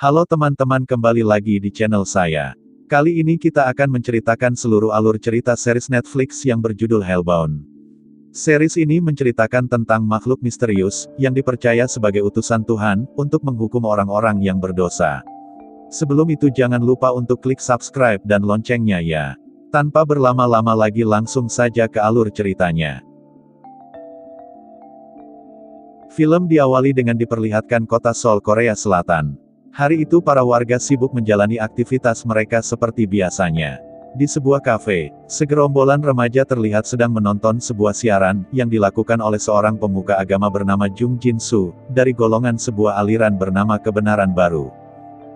Halo teman-teman, kembali lagi di channel saya. Kali ini kita akan menceritakan seluruh alur cerita series Netflix yang berjudul Hellbound. Series ini menceritakan tentang makhluk misterius, yang dipercaya sebagai utusan Tuhan, untuk menghukum orang-orang yang berdosa. Sebelum itu jangan lupa untuk klik subscribe dan loncengnya ya. Tanpa berlama-lama lagi langsung saja ke alur ceritanya. Film diawali dengan diperlihatkan kota Seoul, Korea Selatan. Hari itu para warga sibuk menjalani aktivitas mereka seperti biasanya. Di sebuah kafe, segerombolan remaja terlihat sedang menonton sebuah siaran, yang dilakukan oleh seorang pemuka agama bernama Jung Jin-soo, dari golongan sebuah aliran bernama Kebenaran Baru.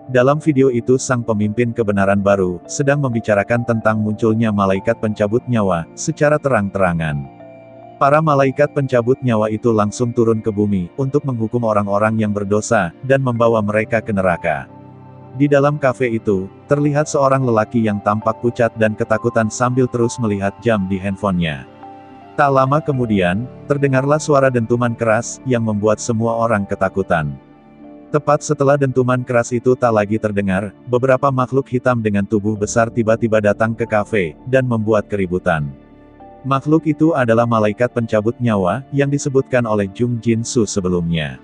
Dalam video itu sang pemimpin Kebenaran Baru, sedang membicarakan tentang munculnya malaikat pencabut nyawa, secara terang-terangan. Para malaikat pencabut nyawa itu langsung turun ke bumi, untuk menghukum orang-orang yang berdosa, dan membawa mereka ke neraka. Di dalam kafe itu, terlihat seorang lelaki yang tampak pucat dan ketakutan sambil terus melihat jam di handphonenya. Tak lama kemudian, terdengarlah suara dentuman keras, yang membuat semua orang ketakutan. Tepat setelah dentuman keras itu tak lagi terdengar, beberapa makhluk hitam dengan tubuh besar tiba-tiba datang ke kafe, dan membuat keributan. Makhluk itu adalah malaikat pencabut nyawa, yang disebutkan oleh Jung Jin-soo sebelumnya.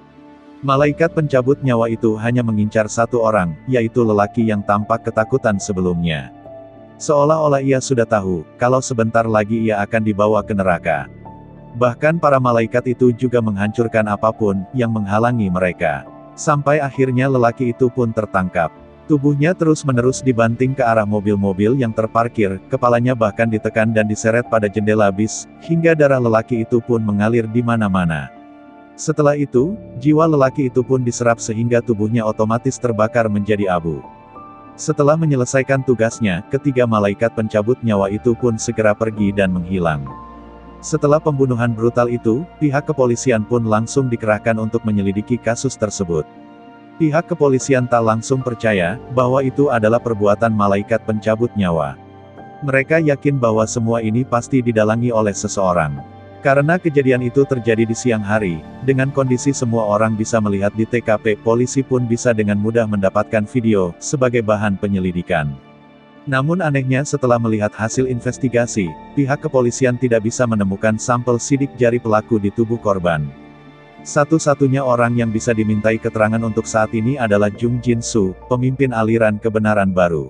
Malaikat pencabut nyawa itu hanya mengincar satu orang, yaitu lelaki yang tampak ketakutan sebelumnya. Seolah-olah ia sudah tahu, kalau sebentar lagi ia akan dibawa ke neraka. Bahkan para malaikat itu juga menghancurkan apapun, yang menghalangi mereka. Sampai akhirnya lelaki itu pun tertangkap. Tubuhnya terus-menerus dibanting ke arah mobil-mobil yang terparkir, kepalanya bahkan ditekan dan diseret pada jendela bis, hingga darah lelaki itu pun mengalir di mana-mana. Setelah itu, jiwa lelaki itu pun diserap sehingga tubuhnya otomatis terbakar menjadi abu. Setelah menyelesaikan tugasnya, ketiga malaikat pencabut nyawa itu pun segera pergi dan menghilang. Setelah pembunuhan brutal itu, pihak kepolisian pun langsung dikerahkan untuk menyelidiki kasus tersebut. Pihak kepolisian tak langsung percaya, bahwa itu adalah perbuatan malaikat pencabut nyawa. Mereka yakin bahwa semua ini pasti didalangi oleh seseorang. Karena kejadian itu terjadi di siang hari, dengan kondisi semua orang bisa melihat di TKP, polisi pun bisa dengan mudah mendapatkan video, sebagai bahan penyelidikan. Namun anehnya setelah melihat hasil investigasi, pihak kepolisian tidak bisa menemukan sampel sidik jari pelaku di tubuh korban. Satu-satunya orang yang bisa dimintai keterangan untuk saat ini adalah Jung Jin-soo, pemimpin aliran Kebenaran Baru.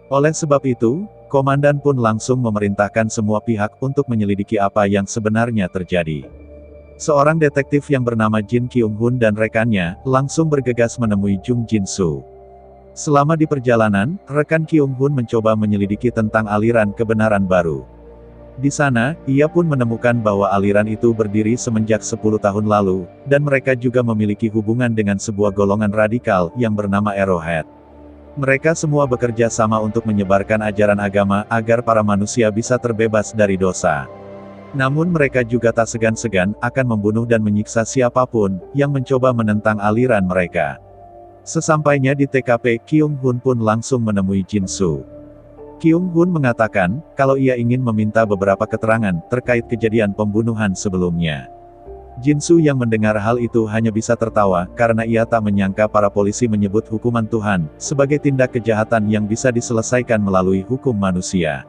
Oleh sebab itu, komandan pun langsung memerintahkan semua pihak untuk menyelidiki apa yang sebenarnya terjadi. Seorang detektif yang bernama Jin Kyung-hun dan rekannya, langsung bergegas menemui Jung Jin-soo. Selama di perjalanan, rekan Kyung-hun mencoba menyelidiki tentang aliran Kebenaran Baru. Di sana, ia pun menemukan bahwa aliran itu berdiri semenjak 10 tahun lalu, dan mereka juga memiliki hubungan dengan sebuah golongan radikal, yang bernama Arrowhead. Mereka semua bekerja sama untuk menyebarkan ajaran agama, agar para manusia bisa terbebas dari dosa. Namun mereka juga tak segan-segan, akan membunuh dan menyiksa siapapun, yang mencoba menentang aliran mereka. Sesampainya di TKP, Kyung-hun pun langsung menemui Jin-soo. Kyung-hun mengatakan, kalau ia ingin meminta beberapa keterangan, terkait kejadian pembunuhan sebelumnya. Jin-soo yang mendengar hal itu hanya bisa tertawa, karena ia tak menyangka para polisi menyebut hukuman Tuhan, sebagai tindak kejahatan yang bisa diselesaikan melalui hukum manusia.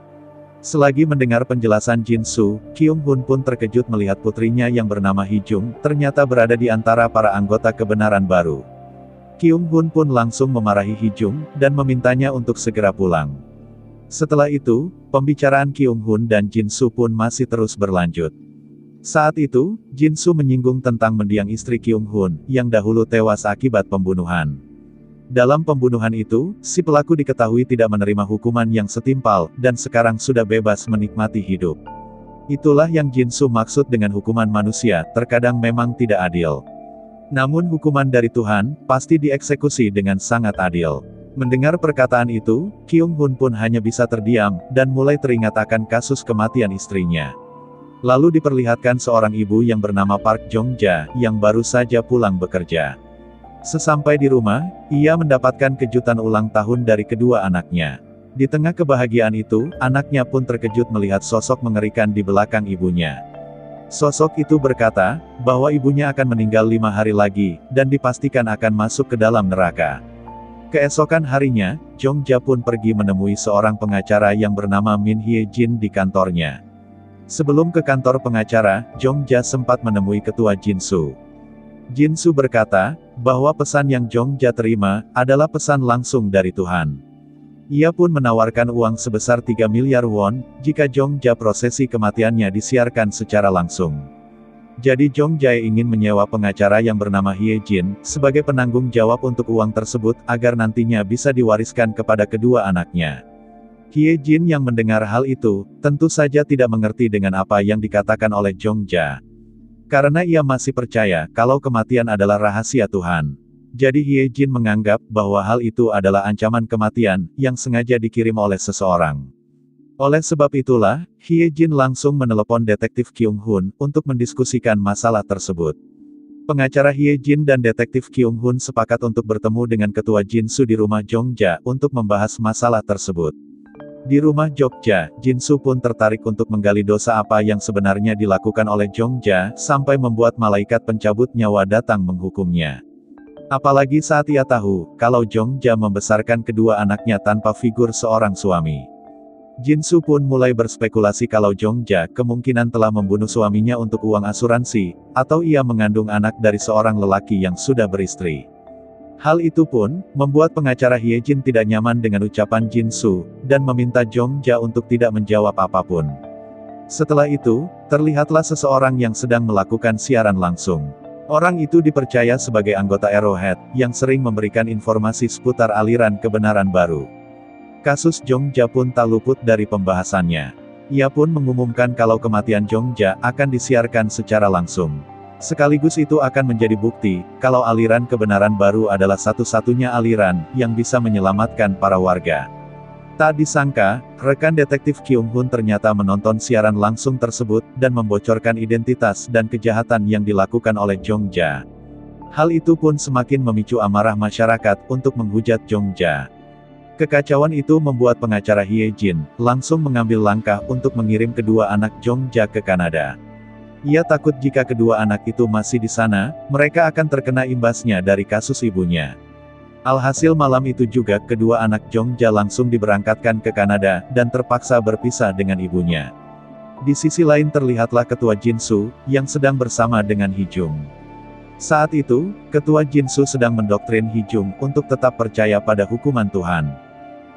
Selagi mendengar penjelasan Jin-soo, Kyung-hun pun terkejut melihat putrinya yang bernama Hee-jung, ternyata berada di antara para anggota Kebenaran Baru. Kyung-hun pun langsung memarahi Hee-jung, dan memintanya untuk segera pulang. Setelah itu, pembicaraan Kyung-hun dan Jin-soo pun masih terus berlanjut. Saat itu, Jin-soo menyinggung tentang mendiang istri Kyung-hun, yang dahulu tewas akibat pembunuhan. Dalam pembunuhan itu, si pelaku diketahui tidak menerima hukuman yang setimpal, dan sekarang sudah bebas menikmati hidup. Itulah yang Jin-soo maksud dengan hukuman manusia, terkadang memang tidak adil. Namun hukuman dari Tuhan, pasti dieksekusi dengan sangat adil. Mendengar perkataan itu, Kyung-hun pun hanya bisa terdiam, dan mulai teringat akan kasus kematian istrinya. Lalu diperlihatkan seorang ibu yang bernama Park Jong-ja, yang baru saja pulang bekerja. Sesampai di rumah, ia mendapatkan kejutan ulang tahun dari kedua anaknya. Di tengah kebahagiaan itu, anaknya pun terkejut melihat sosok mengerikan di belakang ibunya. Sosok itu berkata, bahwa ibunya akan meninggal 5 hari lagi, dan dipastikan akan masuk ke dalam neraka. Keesokan harinya, Jongja pun pergi menemui seorang pengacara yang bernama Min Hye-jin di kantornya. Sebelum ke kantor pengacara, Jongja sempat menemui ketua Jinsu. Jinsu berkata, bahwa pesan yang Jongja terima, adalah pesan langsung dari Tuhan. Ia pun menawarkan uang sebesar 3 miliar won, jika Jongja prosesi kematiannya disiarkan secara langsung. Jadi Jongja ingin menyewa pengacara yang bernama Hye-jin, sebagai penanggung jawab untuk uang tersebut, agar nantinya bisa diwariskan kepada kedua anaknya. Hye-jin yang mendengar hal itu, tentu saja tidak mengerti dengan apa yang dikatakan oleh Jongja. Karena ia masih percaya, kalau kematian adalah rahasia Tuhan. Jadi Hye-jin menganggap, bahwa hal itu adalah ancaman kematian, yang sengaja dikirim oleh seseorang. Oleh sebab itulah, Hye-jin langsung menelepon detektif Kyung-hun, untuk mendiskusikan masalah tersebut. Pengacara Hye-jin dan detektif Kyung-hun sepakat untuk bertemu dengan ketua Jinsu di rumah Jongja, untuk membahas masalah tersebut. Di rumah Jogja, Jinsu pun tertarik untuk menggali dosa apa yang sebenarnya dilakukan oleh Jongja, sampai membuat malaikat pencabut nyawa datang menghukumnya. Apalagi saat ia tahu, kalau Jongja membesarkan kedua anaknya tanpa figur seorang suami. Jinsu pun mulai berspekulasi kalau Jongja kemungkinan telah membunuh suaminya untuk uang asuransi, atau ia mengandung anak dari seorang lelaki yang sudah beristri. Hal itu pun, membuat pengacara Hye-jin tidak nyaman dengan ucapan Jinsu, dan meminta Jongja untuk tidak menjawab apapun. Setelah itu, terlihatlah seseorang yang sedang melakukan siaran langsung. Orang itu dipercaya sebagai anggota Arrowhead, yang sering memberikan informasi seputar aliran kebenaran baru. Kasus Jongja pun tak luput dari pembahasannya. Ia pun mengumumkan kalau kematian Jongja akan disiarkan secara langsung. Sekaligus itu akan menjadi bukti, kalau aliran kebenaran baru adalah satu-satunya aliran, yang bisa menyelamatkan para warga. Tak disangka, rekan detektif Kyung-hun ternyata menonton siaran langsung tersebut, dan membocorkan identitas dan kejahatan yang dilakukan oleh Jongja. Hal itu pun semakin memicu amarah masyarakat, untuk menghujat Jongja. Kekacauan itu membuat pengacara Hye-jin, langsung mengambil langkah untuk mengirim kedua anak Jongja ke Kanada. Ia takut jika kedua anak itu masih di sana, mereka akan terkena imbasnya dari kasus ibunya. Alhasil malam itu juga kedua anak Jongja langsung diberangkatkan ke Kanada, dan terpaksa berpisah dengan ibunya. Di sisi lain terlihatlah ketua Jinsu, yang sedang bersama dengan Hee-jung. Saat itu, ketua Jinsu sedang mendoktrin Hee-jung untuk tetap percaya pada hukuman Tuhan.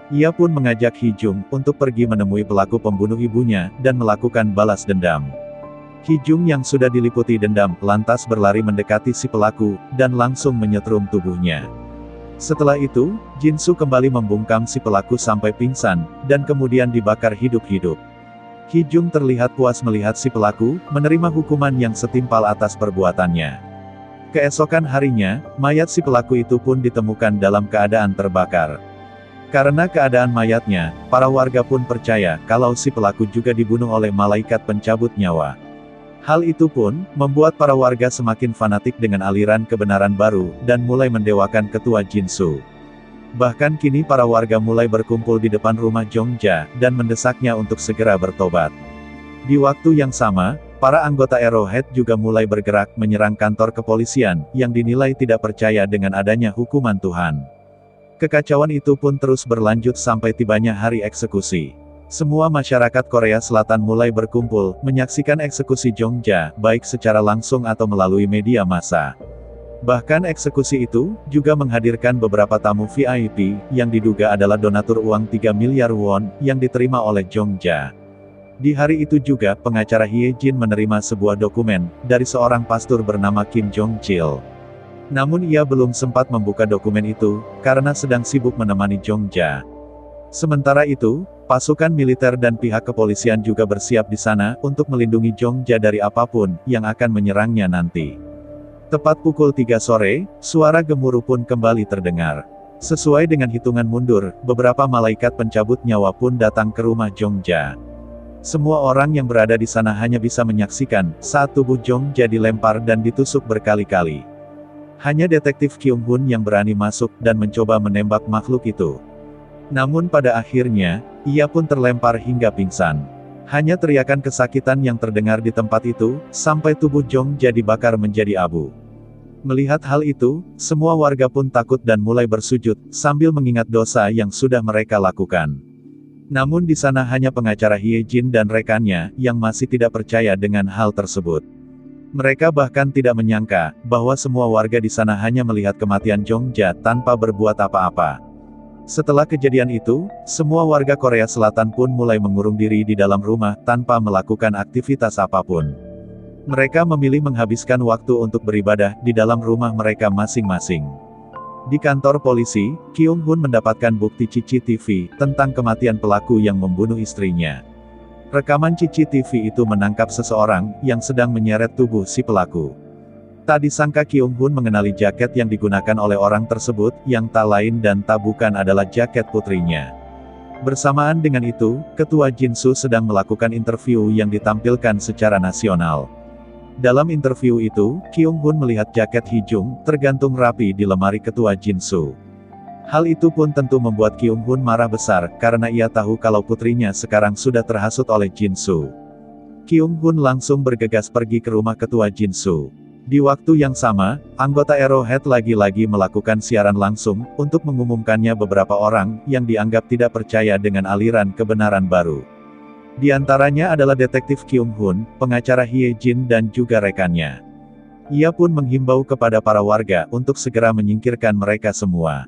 Ia pun mengajak Hee-jung untuk pergi menemui pelaku pembunuh ibunya, dan melakukan balas dendam. Hee-jung yang sudah diliputi dendam, lantas berlari mendekati si pelaku, dan langsung menyetrum tubuhnya. Setelah itu, Jinsu kembali membungkam si pelaku sampai pingsan, dan kemudian dibakar hidup-hidup. Hee-jung terlihat puas melihat si pelaku menerima hukuman yang setimpal atas perbuatannya. Keesokan harinya, mayat si pelaku itu pun ditemukan dalam keadaan terbakar. Karena keadaan mayatnya, para warga pun percaya kalau si pelaku juga dibunuh oleh malaikat pencabut nyawa. Hal itu pun membuat para warga semakin fanatik dengan aliran kebenaran baru, dan mulai mendewakan ketua Jinsu. Bahkan kini para warga mulai berkumpul di depan rumah Jongja, dan mendesaknya untuk segera bertobat. Di waktu yang sama, para anggota Arrowhead juga mulai bergerak menyerang kantor kepolisian, yang dinilai tidak percaya dengan adanya hukuman Tuhan. Kekacauan itu pun terus berlanjut sampai tibanya hari eksekusi. Semua masyarakat Korea Selatan mulai berkumpul, menyaksikan eksekusi Jongja, baik secara langsung atau melalui media massa. Bahkan eksekusi itu, juga menghadirkan beberapa tamu VIP, yang diduga adalah donatur uang 3 miliar won, yang diterima oleh Jongja. Di hari itu juga, pengacara Hye-jin menerima sebuah dokumen, dari seorang pastor bernama Kim Jong-chil. Namun ia belum sempat membuka dokumen itu, karena sedang sibuk menemani Jongja. Sementara itu, pasukan militer dan pihak kepolisian juga bersiap di sana, untuk melindungi Jongja dari apapun, yang akan menyerangnya nanti. Tepat pukul 3 sore, suara gemuruh pun kembali terdengar. Sesuai dengan hitungan mundur, beberapa malaikat pencabut nyawa pun datang ke rumah Jongja. Semua orang yang berada di sana hanya bisa menyaksikan, saat tubuh Jongja dilempar dan ditusuk berkali-kali. Hanya detektif Kyung-hun yang berani masuk, dan mencoba menembak makhluk itu. Namun pada akhirnya, ia pun terlempar hingga pingsan. Hanya teriakan kesakitan yang terdengar di tempat itu, sampai tubuh Jongja dibakar menjadi abu. Melihat hal itu, semua warga pun takut dan mulai bersujud, sambil mengingat dosa yang sudah mereka lakukan. Namun di sana hanya pengacara Hye Jin dan rekannya, yang masih tidak percaya dengan hal tersebut. Mereka bahkan tidak menyangka, bahwa semua warga di sana hanya melihat kematian Jongja tanpa berbuat apa-apa. Setelah kejadian itu, semua warga Korea Selatan pun mulai mengurung diri di dalam rumah, tanpa melakukan aktivitas apapun. Mereka memilih menghabiskan waktu untuk beribadah, di dalam rumah mereka masing-masing. Di kantor polisi, Kyung Hun mendapatkan bukti CCTV, tentang kematian pelaku yang membunuh istrinya. Rekaman CCTV itu menangkap seseorang, yang sedang menyeret tubuh si pelaku. Tak disangka Kyung Hun mengenali jaket yang digunakan oleh orang tersebut, yang tak lain dan tak bukan adalah jaket putrinya. Bersamaan dengan itu, Ketua Jinsu sedang melakukan interview yang ditampilkan secara nasional. Dalam interview itu, Kyung Hun melihat jaket Hijung, tergantung rapi di lemari Ketua Jinsu. Hal itu pun tentu membuat Kyung Hun marah besar, karena ia tahu kalau putrinya sekarang sudah terhasut oleh Jinsu. Kyung Hun langsung bergegas pergi ke rumah Ketua Jinsu. Di waktu yang sama, anggota Arrowhead lagi-lagi melakukan siaran langsung, untuk mengumumkannya beberapa orang, yang dianggap tidak percaya dengan aliran kebenaran baru. Di antaranya adalah detektif Kyung Hun, pengacara Hye Jin dan juga rekannya. Ia pun menghimbau kepada para warga untuk segera menyingkirkan mereka semua.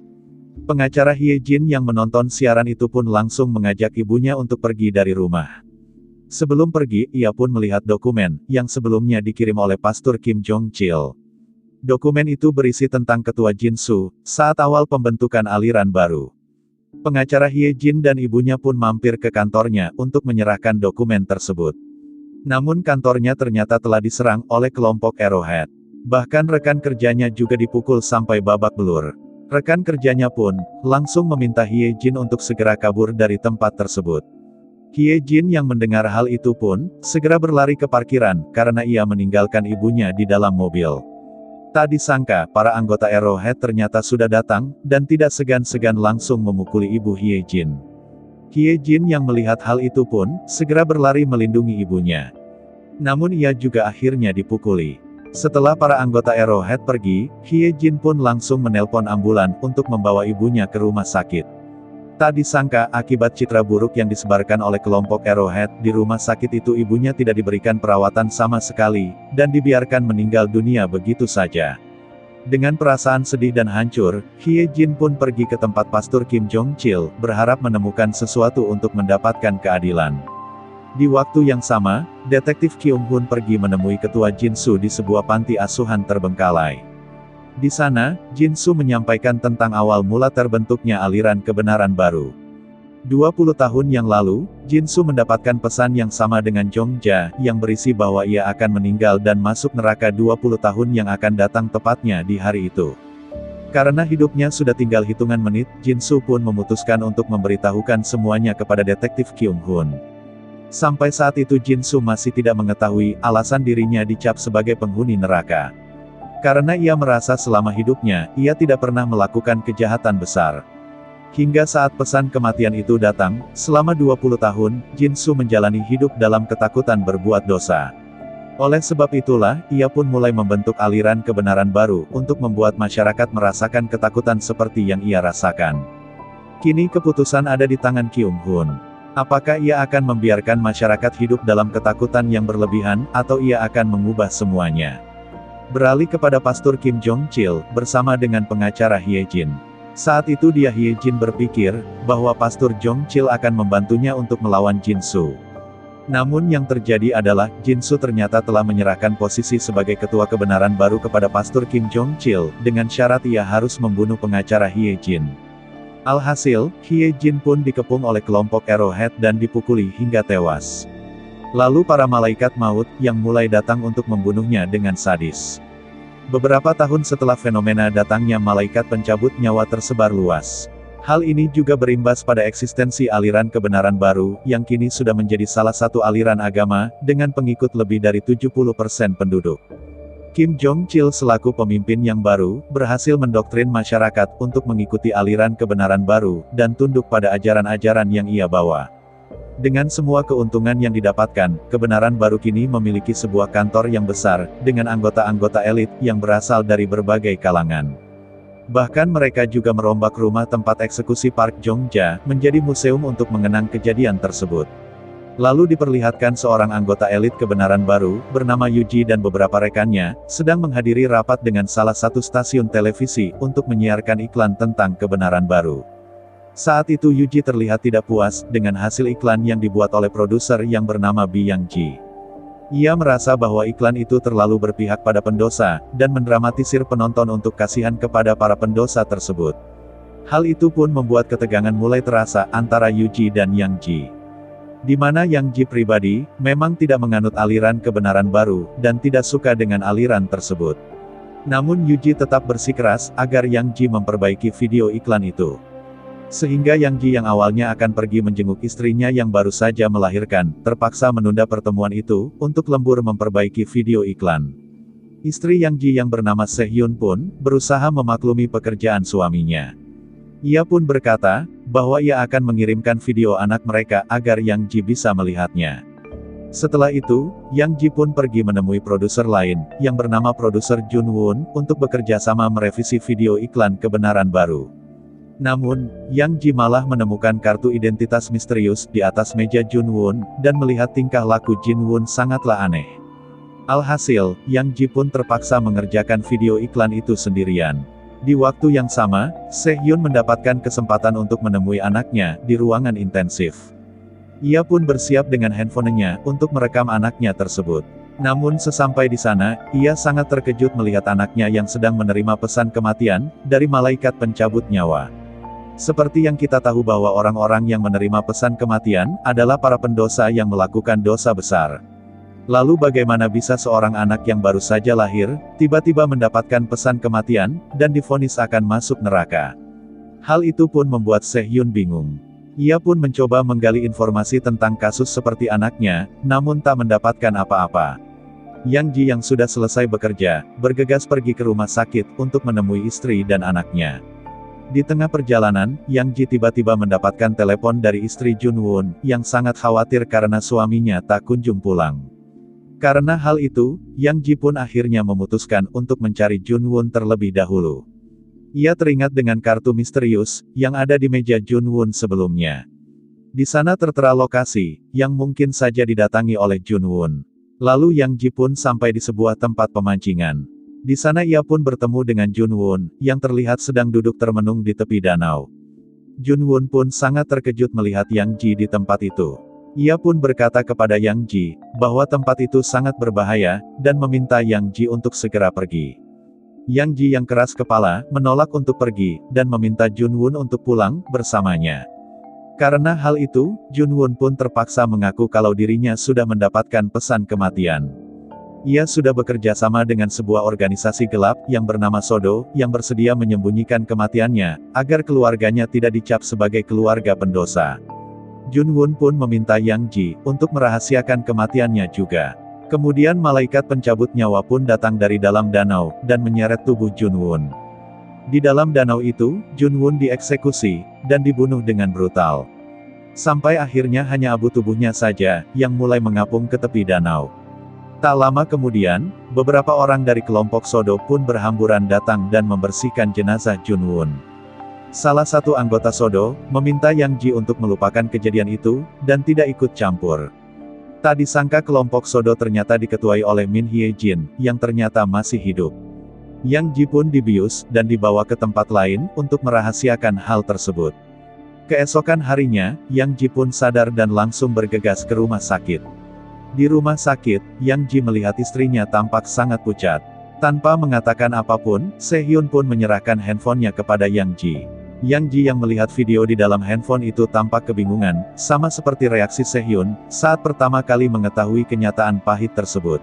Pengacara Hye Jin yang menonton siaran itu pun langsung mengajak ibunya untuk pergi dari rumah. Sebelum pergi, ia pun melihat dokumen, yang sebelumnya dikirim oleh Pastor Kim Jong-chil. Dokumen itu berisi tentang Ketua Jinsu, saat awal pembentukan aliran baru. Pengacara Hye Jin dan ibunya pun mampir ke kantornya, untuk menyerahkan dokumen tersebut. Namun kantornya ternyata telah diserang, oleh kelompok Arrowhead. Bahkan rekan kerjanya juga dipukul sampai babak belur. Rekan kerjanya pun, langsung meminta Hye Jin untuk segera kabur dari tempat tersebut. Hye Jin yang mendengar hal itu pun, segera berlari ke parkiran, karena ia meninggalkan ibunya di dalam mobil. Tak disangka, para anggota Arrowhead ternyata sudah datang, dan tidak segan-segan langsung memukuli ibu Hye Jin. Hye Jin yang melihat hal itu pun, segera berlari melindungi ibunya. Namun ia juga akhirnya dipukuli. Setelah para anggota Arrowhead pergi, Hye Jin pun langsung menelpon ambulan, untuk membawa ibunya ke rumah sakit. Tak disangka, akibat citra buruk yang disebarkan oleh kelompok Arrowhead, di rumah sakit itu ibunya tidak diberikan perawatan sama sekali, dan dibiarkan meninggal dunia begitu saja. Dengan perasaan sedih dan hancur, Hye Jin pun pergi ke tempat Pastor Kim Jong-chil, berharap menemukan sesuatu untuk mendapatkan keadilan. Di waktu yang sama, detektif Kyung Hun pergi menemui Ketua Jinsu di sebuah panti asuhan terbengkalai. Di sana, Jinsu menyampaikan tentang awal mula terbentuknya aliran kebenaran baru. 20 tahun yang lalu, Jinsu mendapatkan pesan yang sama dengan Jongja, yang berisi bahwa ia akan meninggal dan masuk neraka 20 tahun yang akan datang tepatnya di hari itu. Karena hidupnya sudah tinggal hitungan menit, Jinsu pun memutuskan untuk memberitahukan semuanya kepada detektif Kyung Hun. Sampai saat itu Jinsu masih tidak mengetahui alasan dirinya dicap sebagai penghuni neraka. Karena ia merasa selama hidupnya, ia tidak pernah melakukan kejahatan besar. Hingga saat pesan kematian itu datang, selama 20 tahun, Jinsu menjalani hidup dalam ketakutan berbuat dosa. Oleh sebab itulah, ia pun mulai membentuk aliran kebenaran baru, untuk membuat masyarakat merasakan ketakutan seperti yang ia rasakan. Kini keputusan ada di tangan Kyung Hun. Apakah ia akan membiarkan masyarakat hidup dalam ketakutan yang berlebihan, atau ia akan mengubah semuanya? Beralih kepada Pastor Kim Jong-chil, bersama dengan pengacara Hye Jin. Saat itu Hye Jin berpikir, bahwa Pastor Jong-chil akan membantunya untuk melawan Jinsu. Namun yang terjadi adalah, Jinsu ternyata telah menyerahkan posisi sebagai ketua kebenaran baru kepada Pastor Kim Jong-chil, dengan syarat ia harus membunuh pengacara Hye Jin. Alhasil, Hye Jin pun dikepung oleh kelompok Arrowhead dan dipukuli hingga tewas. Lalu para malaikat maut, yang mulai datang untuk membunuhnya dengan sadis. Beberapa tahun setelah fenomena datangnya malaikat pencabut nyawa tersebar luas. Hal ini juga berimbas pada eksistensi aliran kebenaran baru, yang kini sudah menjadi salah satu aliran agama, dengan pengikut lebih dari 70% penduduk. Kim Jong-chil selaku pemimpin yang baru, berhasil mendoktrin masyarakat untuk mengikuti aliran kebenaran baru, dan tunduk pada ajaran-ajaran yang ia bawa. Dengan semua keuntungan yang didapatkan, kebenaran baru kini memiliki sebuah kantor yang besar, dengan anggota-anggota elit yang berasal dari berbagai kalangan. Bahkan mereka juga merombak rumah tempat eksekusi Park Jong-ja, menjadi museum untuk mengenang kejadian tersebut. Lalu diperlihatkan seorang anggota elit kebenaran baru, bernama Yuji dan beberapa rekannya, sedang menghadiri rapat dengan salah satu stasiun televisi, untuk menyiarkan iklan tentang kebenaran baru. Saat itu Yuji terlihat tidak puas, dengan hasil iklan yang dibuat oleh produser yang bernama Bi Yang-ji. Ia merasa bahwa iklan itu terlalu berpihak pada pendosa, dan mendramatisir penonton untuk kasihan kepada para pendosa tersebut. Hal itu pun membuat ketegangan mulai terasa, antara Yuji dan Yang-ji. Di mana Yang-ji pribadi, memang tidak menganut aliran kebenaran baru, dan tidak suka dengan aliran tersebut. Namun Yuji tetap bersikeras, agar Yang-ji memperbaiki video iklan itu. Sehingga Yang-ji yang awalnya akan pergi menjenguk istrinya yang baru saja melahirkan, terpaksa menunda pertemuan itu, untuk lembur memperbaiki video iklan. Istri Yang-ji yang bernama Se-hyun pun, berusaha memaklumi pekerjaan suaminya. Ia pun berkata, bahwa ia akan mengirimkan video anak mereka, agar Yang-ji bisa melihatnya. Setelah itu, Yang-ji pun pergi menemui produser lain, yang bernama produser Jun-woon, untuk bekerja sama merevisi video iklan kebenaran baru. Namun, Yang-ji malah menemukan kartu identitas misterius di atas meja Jun-woon, dan melihat tingkah laku Jin-woon sangatlah aneh. Alhasil, Yang-ji pun terpaksa mengerjakan video iklan itu sendirian. Di waktu yang sama, Se-hyun mendapatkan kesempatan untuk menemui anaknya, di ruangan intensif. Ia pun bersiap dengan handphonenya, untuk merekam anaknya tersebut. Namun sesampai di sana, ia sangat terkejut melihat anaknya yang sedang menerima pesan kematian, dari malaikat pencabut nyawa. Seperti yang kita tahu bahwa orang-orang yang menerima pesan kematian, adalah para pendosa yang melakukan dosa besar. Lalu bagaimana bisa seorang anak yang baru saja lahir, tiba-tiba mendapatkan pesan kematian, dan divonis akan masuk neraka? Hal itu pun membuat Se-hyun bingung. Ia pun mencoba menggali informasi tentang kasus seperti anaknya, namun tak mendapatkan apa-apa. Yang-ji yang sudah selesai bekerja, bergegas pergi ke rumah sakit, untuk menemui istri dan anaknya. Di tengah perjalanan, Yang-ji tiba-tiba mendapatkan telepon dari istri Jun-woon, yang sangat khawatir karena suaminya tak kunjung pulang. Karena hal itu, Yang-ji pun akhirnya memutuskan untuk mencari Jun-woon terlebih dahulu. Ia teringat dengan kartu misterius, yang ada di meja Jun-woon sebelumnya. Di sana tertera lokasi, yang mungkin saja didatangi oleh Jun-woon. Lalu Yang-ji pun sampai di sebuah tempat pemancingan. Di sana ia pun bertemu dengan Jun-woon, yang terlihat sedang duduk termenung di tepi danau. Jun-woon pun sangat terkejut melihat Yang-ji di tempat itu. Ia pun berkata kepada Yang-ji, bahwa tempat itu sangat berbahaya, dan meminta Yang-ji untuk segera pergi. Yang-ji yang keras kepala, menolak untuk pergi, dan meminta Jun-woon untuk pulang, bersamanya. Karena hal itu, Jun-woon pun terpaksa mengaku kalau dirinya sudah mendapatkan pesan kematian. Ia sudah bekerja sama dengan sebuah organisasi gelap, yang bernama Sodo, yang bersedia menyembunyikan kematiannya, agar keluarganya tidak dicap sebagai keluarga pendosa. Jun-woon pun meminta Yang-ji, untuk merahasiakan kematiannya juga. Kemudian malaikat pencabut nyawa pun datang dari dalam danau, dan menyeret tubuh Jun-woon. Di dalam danau itu, Jun-woon dieksekusi, dan dibunuh dengan brutal. Sampai akhirnya hanya abu tubuhnya saja, yang mulai mengapung ke tepi danau. Tak lama kemudian, beberapa orang dari kelompok Sodo pun berhamburan datang dan membersihkan jenazah Jun-woon. Salah satu anggota Sodo, meminta Yang-ji untuk melupakan kejadian itu, dan tidak ikut campur. Tak disangka kelompok Sodo ternyata diketuai oleh Min Hye-jin, yang ternyata masih hidup. Yang-ji pun dibius, dan dibawa ke tempat lain, untuk merahasiakan hal tersebut. Keesokan harinya, Yang-ji pun sadar dan langsung bergegas ke rumah sakit. Di rumah sakit, Yang-ji melihat istrinya tampak sangat pucat. Tanpa mengatakan apapun, Se-hyun pun menyerahkan handphonenya kepada Yang-ji. Yang-ji yang melihat video di dalam handphone itu tampak kebingungan, sama seperti reaksi Se-hyun, saat pertama kali mengetahui kenyataan pahit tersebut.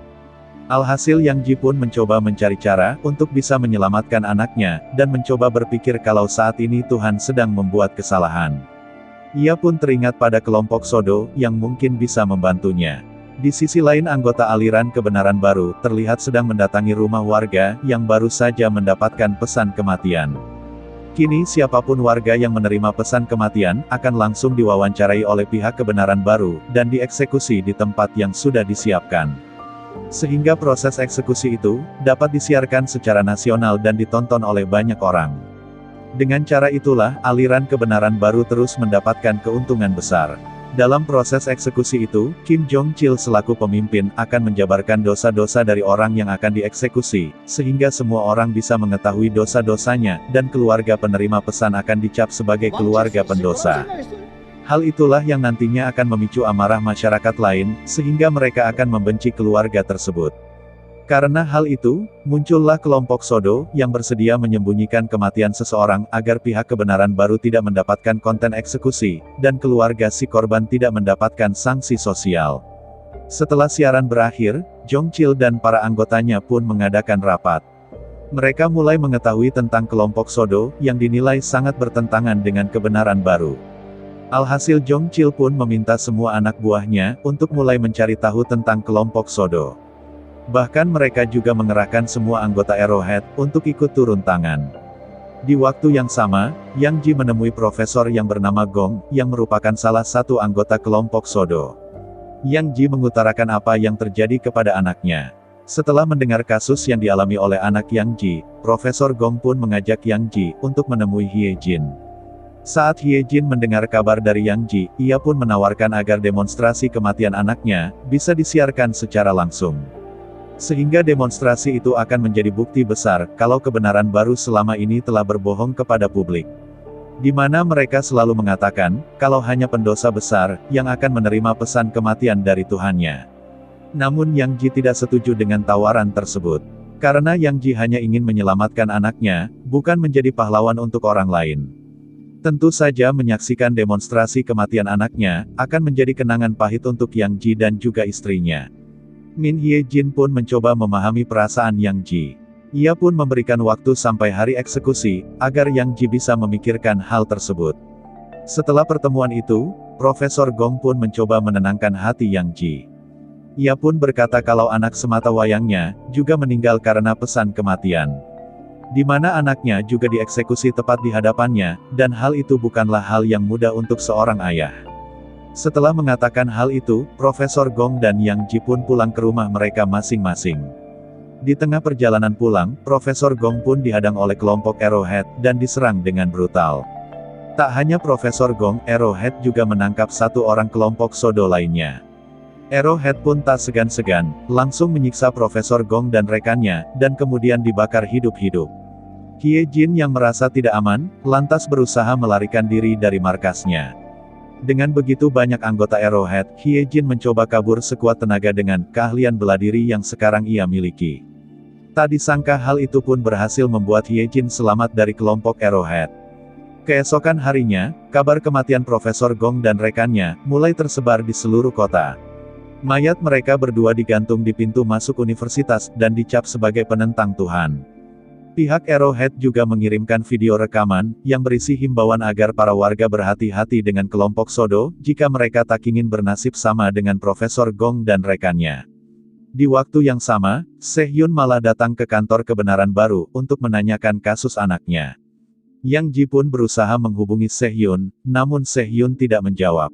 Alhasil Yang-ji pun mencoba mencari cara, untuk bisa menyelamatkan anaknya, dan mencoba berpikir kalau saat ini Tuhan sedang membuat kesalahan. Ia pun teringat pada kelompok Sodo, yang mungkin bisa membantunya. Di sisi lain anggota aliran kebenaran baru, terlihat sedang mendatangi rumah warga, yang baru saja mendapatkan pesan kematian. Kini siapapun warga yang menerima pesan kematian, akan langsung diwawancarai oleh pihak kebenaran baru, dan dieksekusi di tempat yang sudah disiapkan. Sehingga proses eksekusi itu, dapat disiarkan secara nasional dan ditonton oleh banyak orang. Dengan cara itulah, aliran kebenaran baru terus mendapatkan keuntungan besar. Dalam proses eksekusi itu, Kim Jong-chil selaku pemimpin, akan menjabarkan dosa-dosa dari orang yang akan dieksekusi, sehingga semua orang bisa mengetahui dosa-dosanya, dan keluarga penerima pesan akan dicap sebagai keluarga pendosa. Hal itulah yang nantinya akan memicu amarah masyarakat lain, sehingga mereka akan membenci keluarga tersebut. Karena hal itu, muncullah kelompok Sodo, yang bersedia menyembunyikan kematian seseorang, agar pihak kebenaran baru tidak mendapatkan konten eksekusi, dan keluarga si korban tidak mendapatkan sanksi sosial. Setelah siaran berakhir, Jong-chil dan para anggotanya pun mengadakan rapat. Mereka mulai mengetahui tentang kelompok Sodo, yang dinilai sangat bertentangan dengan kebenaran baru. Alhasil Jong-chil pun meminta semua anak buahnya, untuk mulai mencari tahu tentang kelompok Sodo. Bahkan mereka juga mengerahkan semua anggota Arrowhead, untuk ikut turun tangan. Di waktu yang sama, Yang Ji menemui profesor yang bernama Gong, yang merupakan salah satu anggota kelompok Sodo. Yang Ji mengutarakan apa yang terjadi kepada anaknya. Setelah mendengar kasus yang dialami oleh anak Yang Ji, Profesor Gong pun mengajak Yang Ji, untuk menemui Hye Jin. Saat Hye Jin mendengar kabar dari Yang Ji, ia pun menawarkan agar demonstrasi kematian anaknya, bisa disiarkan secara langsung. Sehingga demonstrasi itu akan menjadi bukti besar, kalau kebenaran baru selama ini telah berbohong kepada publik. Di mana mereka selalu mengatakan, kalau hanya pendosa besar, yang akan menerima pesan kematian dari Tuhannya. Namun Yang Ji tidak setuju dengan tawaran tersebut. Karena Yang Ji hanya ingin menyelamatkan anaknya, bukan menjadi pahlawan untuk orang lain. Tentu saja menyaksikan demonstrasi kematian anaknya, akan menjadi kenangan pahit untuk Yang Ji dan juga istrinya. Min Hye Jin pun mencoba memahami perasaan Yang Ji. Ia pun memberikan waktu sampai hari eksekusi, agar Yang Ji bisa memikirkan hal tersebut. Setelah pertemuan itu, Profesor Gong pun mencoba menenangkan hati Yang Ji. Ia pun berkata kalau anak semata wayangnya, juga meninggal karena pesan kematian. Di mana anaknya juga dieksekusi tepat di hadapannya, dan hal itu bukanlah hal yang mudah untuk seorang ayah. Setelah mengatakan hal itu, Profesor Gong dan Yang Ji pun pulang ke rumah mereka masing-masing. Di tengah perjalanan pulang, Profesor Gong pun dihadang oleh kelompok Arrowhead, dan diserang dengan brutal. Tak hanya Profesor Gong, Arrowhead juga menangkap satu orang kelompok Sodo lainnya. Arrowhead pun tak segan-segan, langsung menyiksa Profesor Gong dan rekannya, dan kemudian dibakar hidup-hidup. Hye Jin yang merasa tidak aman, lantas berusaha melarikan diri dari markasnya. Dengan begitu banyak anggota Arrowhead, Hye Jin mencoba kabur sekuat tenaga dengan keahlian bela diri yang sekarang ia miliki. Tak disangka hal itu pun berhasil membuat Hye Jin selamat dari kelompok Arrowhead. Keesokan harinya, kabar kematian Profesor Gong dan rekannya, mulai tersebar di seluruh kota. Mayat mereka berdua digantung di pintu masuk universitas, dan dicap sebagai penentang Tuhan. Pihak Arrowhead juga mengirimkan video rekaman, yang berisi himbauan agar para warga berhati-hati dengan kelompok Sodo, jika mereka tak ingin bernasib sama dengan Profesor Gong dan rekannya. Di waktu yang sama, Sehhyun malah datang ke kantor kebenaran baru, untuk menanyakan kasus anaknya. Yang Ji pun berusaha menghubungi Sehhyun, namun Sehhyun tidak menjawab.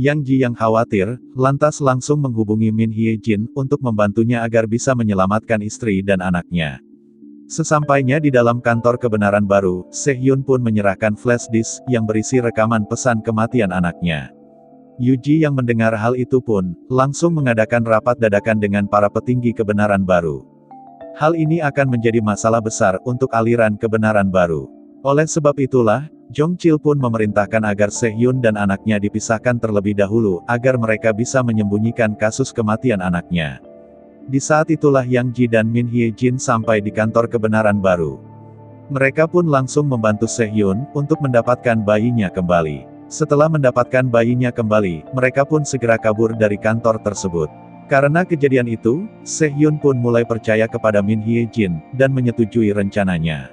Yang Ji yang khawatir, lantas langsung menghubungi Min Hye Jin, untuk membantunya agar bisa menyelamatkan istri dan anaknya. Sesampainya di dalam kantor kebenaran baru, Sehhyun pun menyerahkan flash disk, yang berisi rekaman pesan kematian anaknya. Yuji yang mendengar hal itu pun, langsung mengadakan rapat dadakan dengan para petinggi kebenaran baru. Hal ini akan menjadi masalah besar, untuk aliran kebenaran baru. Oleh sebab itulah, Jong-chil pun memerintahkan agar Sehhyun dan anaknya dipisahkan terlebih dahulu, agar mereka bisa menyembunyikan kasus kematian anaknya. Di saat itulah Yang Ji dan Min Hye Jin sampai di kantor kebenaran baru. Mereka pun langsung membantu Sehhyun, untuk mendapatkan bayinya kembali. Setelah mendapatkan bayinya kembali, mereka pun segera kabur dari kantor tersebut. Karena kejadian itu, Sehhyun pun mulai percaya kepada Min Hye Jin, dan menyetujui rencananya.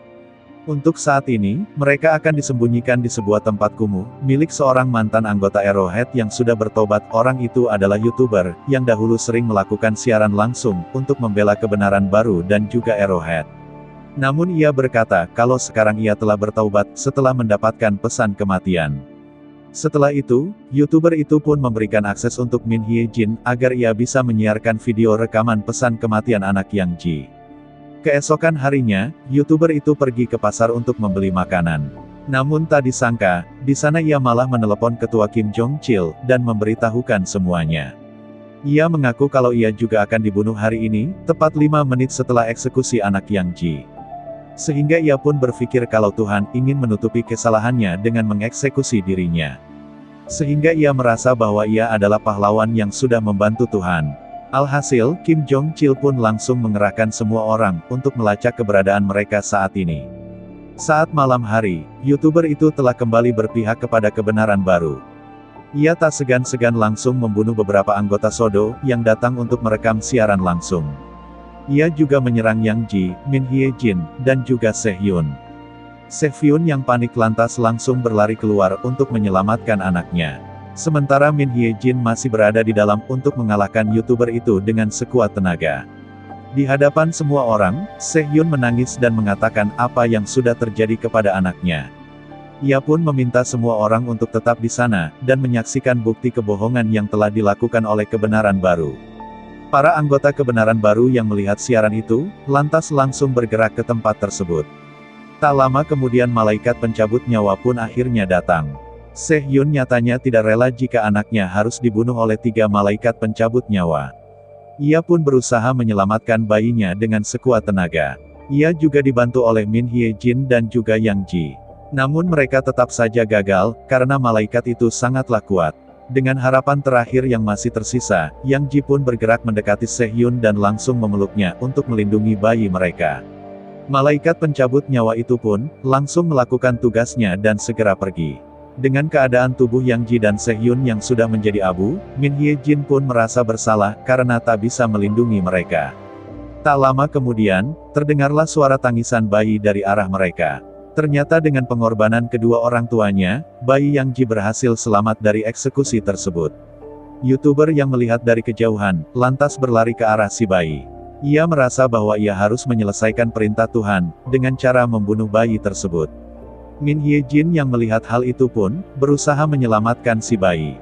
Untuk saat ini, mereka akan disembunyikan di sebuah tempat kumuh, milik seorang mantan anggota Arrowhead yang sudah bertobat. Orang itu adalah YouTuber, yang dahulu sering melakukan siaran langsung, untuk membela kebenaran baru dan juga Arrowhead. Namun ia berkata kalau sekarang ia telah bertaubat setelah mendapatkan pesan kematian. Setelah itu, YouTuber itu pun memberikan akses untuk Min Hye Jin agar ia bisa menyiarkan video rekaman pesan kematian anak Yang Ji. Keesokan harinya, YouTuber itu pergi ke pasar untuk membeli makanan. Namun tak disangka, di sana ia malah menelepon ketua Kim Jong Chil dan memberitahukan semuanya. Ia mengaku kalau ia juga akan dibunuh hari ini, tepat 5 menit setelah eksekusi anak Yang Ji. Sehingga ia pun berpikir kalau Tuhan ingin menutupi kesalahannya dengan mengeksekusi dirinya. Sehingga ia merasa bahwa ia adalah pahlawan yang sudah membantu Tuhan. Alhasil, Kim Jong Chil pun langsung mengerahkan semua orang untuk melacak keberadaan mereka saat ini. Saat malam hari, YouTuber itu telah kembali berpihak kepada kebenaran baru. Ia tak segan-segan langsung membunuh beberapa anggota SODO yang datang untuk merekam siaran langsung. Ia juga menyerang Yang Ji, Min Hye Jin, dan juga Sehhyun. Sehhyun yang panik lantas langsung berlari keluar untuk menyelamatkan anaknya. Sementara Min Hye Jin masih berada di dalam untuk mengalahkan YouTuber itu dengan sekuat tenaga. Di hadapan semua orang, Sehhyun menangis dan mengatakan apa yang sudah terjadi kepada anaknya. Ia pun meminta semua orang untuk tetap di sana, dan menyaksikan bukti kebohongan yang telah dilakukan oleh kebenaran baru. Para anggota kebenaran baru yang melihat siaran itu, lantas langsung bergerak ke tempat tersebut. Tak lama kemudian malaikat pencabut nyawa pun akhirnya datang. Sehhyun nyatanya tidak rela jika anaknya harus dibunuh oleh 3 malaikat pencabut nyawa. Ia pun berusaha menyelamatkan bayinya dengan sekuat tenaga. Ia juga dibantu oleh Min Hye Jin dan juga Yang Ji. Namun mereka tetap saja gagal, karena malaikat itu sangatlah kuat. Dengan harapan terakhir yang masih tersisa, Yang Ji pun bergerak mendekati Sehhyun dan langsung memeluknya untuk melindungi bayi mereka. Malaikat pencabut nyawa itu pun, langsung melakukan tugasnya dan segera pergi. Dengan keadaan tubuh Yang Ji dan Sehhyun yang sudah menjadi abu, Min Hye Jin pun merasa bersalah karena tak bisa melindungi mereka. Tak lama kemudian, terdengarlah suara tangisan bayi dari arah mereka. Ternyata dengan pengorbanan kedua orang tuanya, bayi Yang Ji berhasil selamat dari eksekusi tersebut. YouTuber yang melihat dari kejauhan, lantas berlari ke arah si bayi. Ia merasa bahwa ia harus menyelesaikan perintah Tuhan, dengan cara membunuh bayi tersebut. Min Hye Jin yang melihat hal itu pun, berusaha menyelamatkan si bayi.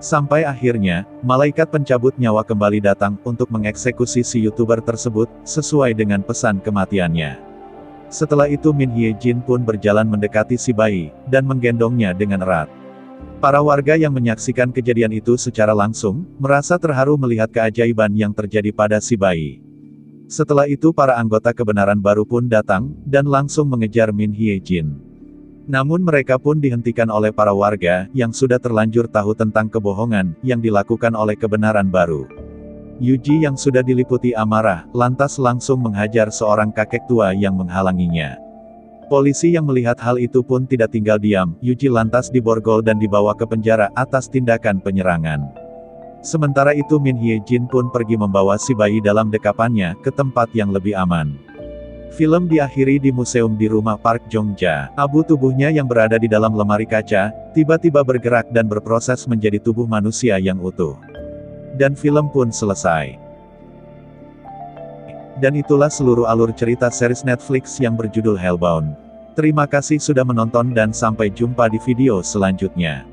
Sampai akhirnya, malaikat pencabut nyawa kembali datang untuk mengeksekusi si YouTuber tersebut, sesuai dengan pesan kematiannya. Setelah itu Min Hye Jin pun berjalan mendekati si bayi, dan menggendongnya dengan erat. Para warga yang menyaksikan kejadian itu secara langsung, merasa terharu melihat keajaiban yang terjadi pada si bayi. Setelah itu para anggota kebenaran baru pun datang, dan langsung mengejar Min Hye Jin. Namun mereka pun dihentikan oleh para warga, yang sudah terlanjur tahu tentang kebohongan, yang dilakukan oleh kebenaran baru. Yuji yang sudah diliputi amarah, lantas langsung menghajar seorang kakek tua yang menghalanginya. Polisi yang melihat hal itu pun tidak tinggal diam, Yuji lantas diborgol dan dibawa ke penjara atas tindakan penyerangan. Sementara itu Min Hye Jin pun pergi membawa si bayi dalam dekapannya ke tempat yang lebih aman. Film diakhiri di museum di rumah Park Jong-ja. Abu tubuhnya yang berada di dalam lemari kaca, tiba-tiba bergerak dan berproses menjadi tubuh manusia yang utuh. Dan film pun selesai. Dan itulah seluruh alur cerita series Netflix yang berjudul Hellbound. Terima kasih sudah menonton dan sampai jumpa di video selanjutnya.